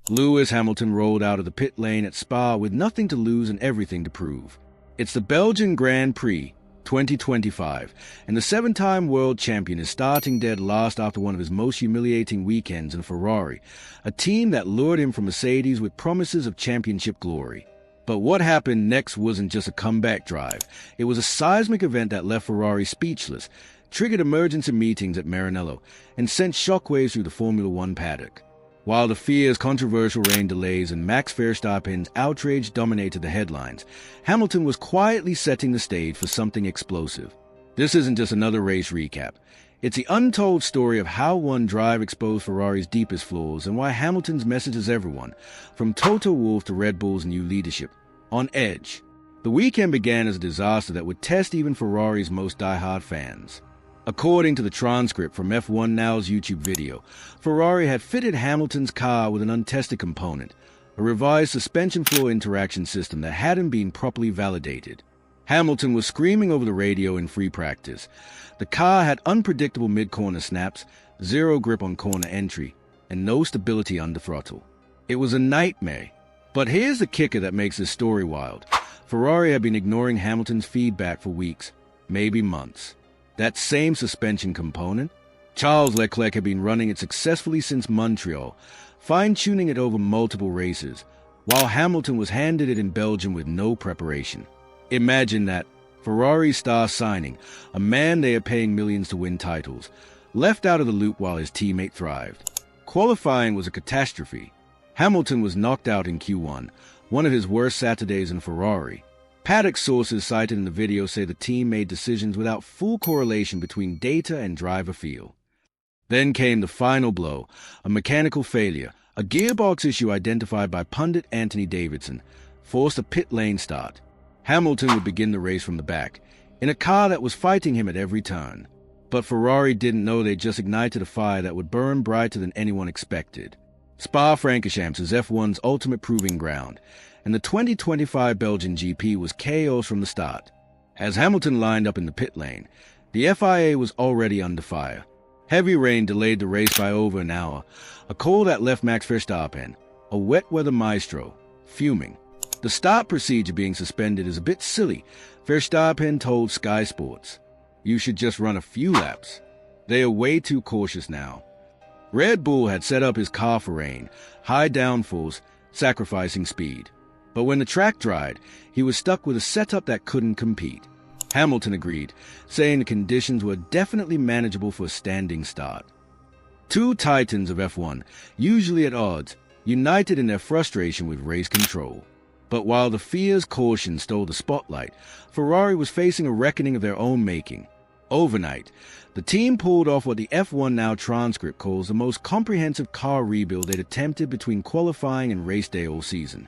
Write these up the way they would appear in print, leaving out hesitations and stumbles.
Lewis Hamilton rolled out of the pit lane at Spa with nothing to lose and everything to prove. It's the Belgian Grand Prix 2025, and the seven-time world champion is starting dead last after one of his most humiliating weekends in Ferrari, a team that lured him from Mercedes with promises of championship glory. But what happened next wasn't just a comeback drive. It was a seismic event that left Ferrari speechless, triggered emergency meetings at Maranello, and sent shockwaves through the Formula One paddock. While the FIA's controversial rain delays and Max Verstappen's outrage dominated the headlines, Hamilton was quietly setting the stage for something explosive. This isn't just another race recap. It's the untold story of how one drive exposed Ferrari's deepest flaws and why Hamilton's messages everyone, from Toto Wolff to Red Bull's new leadership, on edge. The weekend began as a disaster that would test even Ferrari's most die-hard fans. According to the transcript from F1 Now's YouTube video, Ferrari had fitted Hamilton's car with an untested component, a revised suspension floor interaction system that hadn't been properly validated. Hamilton was screaming over the radio in free practice. The car had unpredictable mid-corner snaps, zero grip on corner entry, and no stability under throttle. It was a nightmare. But here's the kicker that makes this story wild. Ferrari had been ignoring Hamilton's feedback for weeks, maybe months. That same suspension component, Charles Leclerc had been running it successfully since Montreal, fine-tuning it over multiple races, while Hamilton was handed it in Belgium with no preparation. Imagine that, Ferrari's star signing, a man they are paying millions to win titles, left out of the loop while his teammate thrived. Qualifying was a catastrophe. Hamilton was knocked out in Q1, one of his worst Saturdays in Ferrari. Paddock sources cited in the video say the team made decisions without full correlation between data and driver feel. Then came the final blow, a mechanical failure. A gearbox issue identified by pundit Anthony Davidson forced a pit lane start. Hamilton would begin the race from the back, in a car that was fighting him at every turn. But Ferrari didn't know they just ignited a fire that would burn brighter than anyone expected. Spa-Francorchamps is F1's ultimate proving ground, and the 2025 Belgian GP was chaos from the start. As Hamilton lined up in the pit lane, the FIA was already under fire. Heavy rain delayed the race by over an hour, a cold that left Max Verstappen, a wet-weather maestro, fuming. The start procedure being suspended is a bit silly, Verstappen told Sky Sports. You should just run a few laps. They are way too cautious now. Red Bull had set up his car for rain, high downforce, sacrificing speed. But when the track dried, he was stuck with a setup that couldn't compete. Hamilton agreed, saying the conditions were definitely manageable for a standing start. Two titans of F1, usually at odds, united in their frustration with race control. But while the FIA's caution stole the spotlight, Ferrari was facing a reckoning of their own making. Overnight, the team pulled off what the F1 Now transcript calls the most comprehensive car rebuild they'd attempted between qualifying and race day all season.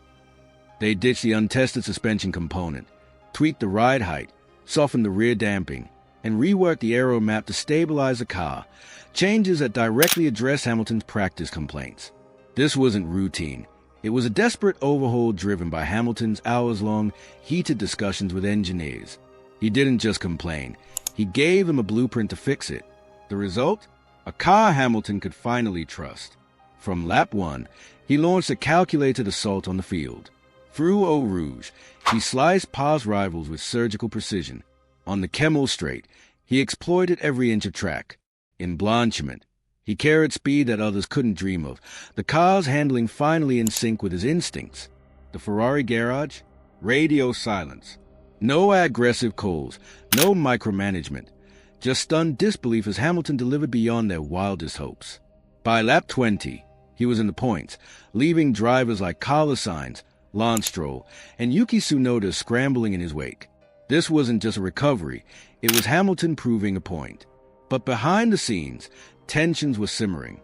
They ditched the untested suspension component, tweaked the ride height, softened the rear damping, and reworked the aero map to stabilize the car, changes that directly addressed Hamilton's practice complaints. This wasn't routine. It was a desperate overhaul driven by Hamilton's hours-long, heated discussions with engineers. He didn't just complain. He gave them a blueprint to fix it. The result? A car Hamilton could finally trust. From lap 1, he launched a calculated assault on the field. Through Eau Rouge, he sliced past rivals with surgical precision. On the Kemmel Straight, he exploited every inch of track. In Blanchiment, he carried speed that others couldn't dream of, the car's handling finally in sync with his instincts. The Ferrari garage? Radio silence. No aggressive calls, no micromanagement. Just stunned disbelief as Hamilton delivered beyond their wildest hopes. By lap 20, he was in the points, leaving drivers like Carlos Sainz, Lance Stroll, and Yuki Tsunoda scrambling in his wake. This wasn't just a recovery, it was Hamilton proving a point. But behind the scenes, tensions were simmering.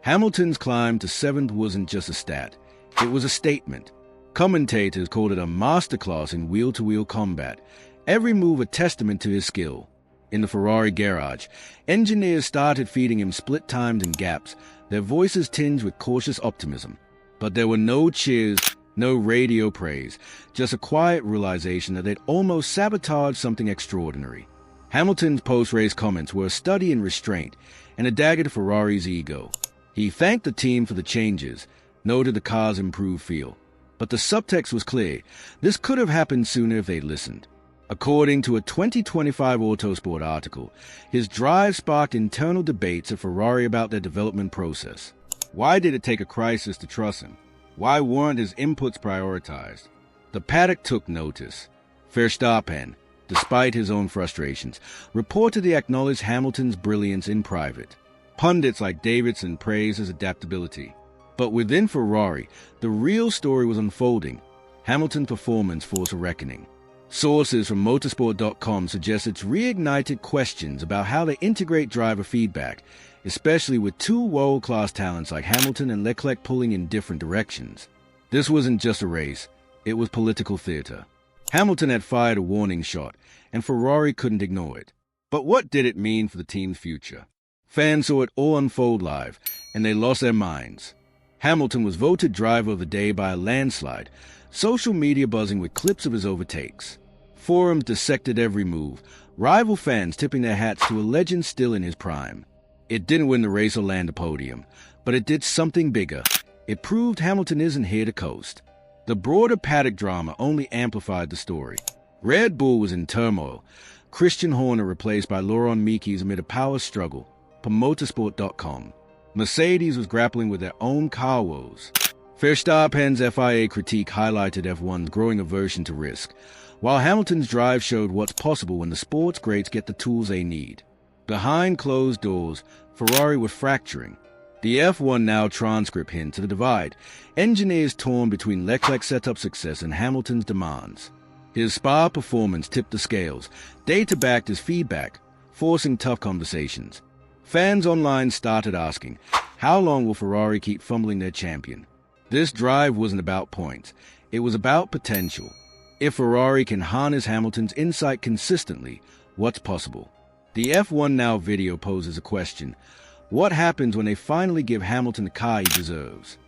Hamilton's climb to 7th wasn't just a stat, it was a statement. Commentators called it a masterclass in wheel-to-wheel combat, every move a testament to his skill. In the Ferrari garage, engineers started feeding him split times and gaps, their voices tinged with cautious optimism. But there were no cheers, no radio praise, just a quiet realization that they'd almost sabotaged something extraordinary. Hamilton's post-race comments were a study in restraint and a dagger to Ferrari's ego. He thanked the team for the changes, noted the car's improved feel. But the subtext was clear. This could have happened sooner if they'd listened. According to a 2025 Autosport article, his drive sparked internal debates at Ferrari about their development process. Why did it take a crisis to trust him? Why weren't his inputs prioritized? The paddock took notice. Verstappen, despite his own frustrations, reportedly acknowledged Hamilton's brilliance in private. Pundits like Davidson praised his adaptability. But within Ferrari, the real story was unfolding. Hamilton's performance forced a reckoning. Sources from motorsport.com suggest it's reignited questions about how they integrate driver feedback, especially with two world-class talents like Hamilton and Leclerc pulling in different directions. This wasn't just a race, it was political theater. Hamilton had fired a warning shot, and Ferrari couldn't ignore it. But what did it mean for the team's future? Fans saw it all unfold live, and they lost their minds. Hamilton was voted driver of the day by a landslide, social media buzzing with clips of his overtakes. Forums dissected every move, rival fans tipping their hats to a legend still in his prime. It didn't win the race or land a podium, but it did something bigger. It proved Hamilton isn't here to coast. The broader paddock drama only amplified the story. Red Bull was in turmoil. Christian Horner replaced by Laurent Mekies amid a power struggle, per motorsport.com. Mercedes was grappling with their own car woes. Verstappen's FIA critique highlighted F1's growing aversion to risk, while Hamilton's drive showed what's possible when the sports greats get the tools they need. Behind closed doors, Ferrari was fracturing. The F1 Now transcript hints at a divide, engineers torn between Leclerc's setup success and Hamilton's demands. His Spa performance tipped the scales, data backed his feedback, forcing tough conversations. Fans online started asking, how long will Ferrari keep fumbling their champion? This drive wasn't about points, it was about potential. If Ferrari can harness Hamilton's insight consistently, what's possible? The F1 Now video poses a question. What happens when they finally give Hamilton the car he deserves?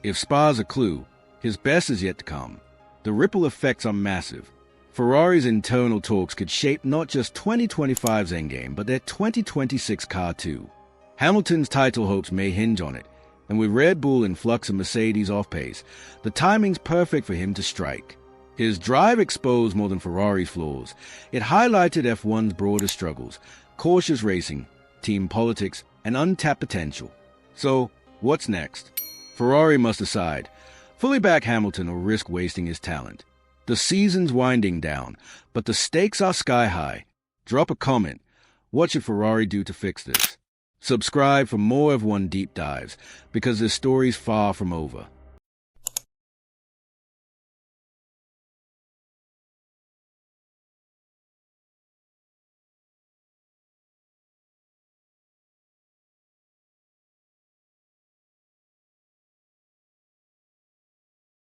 If Spa's a clue, his best is yet to come. The ripple effects are massive. Ferrari's internal talks could shape not just 2025's endgame, but their 2026 car too. Hamilton's title hopes may hinge on it, and with Red Bull in flux and Mercedes off pace, the timing's perfect for him to strike. His drive exposed more than Ferrari's flaws. It highlighted F1's broader struggles, cautious racing, team politics, and untapped potential. So, what's next? Ferrari must decide, fully back Hamilton or risk wasting his talent. The season's winding down, but the stakes are sky high. Drop a comment. What should Ferrari do to fix this? Subscribe for more F1 deep dives, because this story's far from over.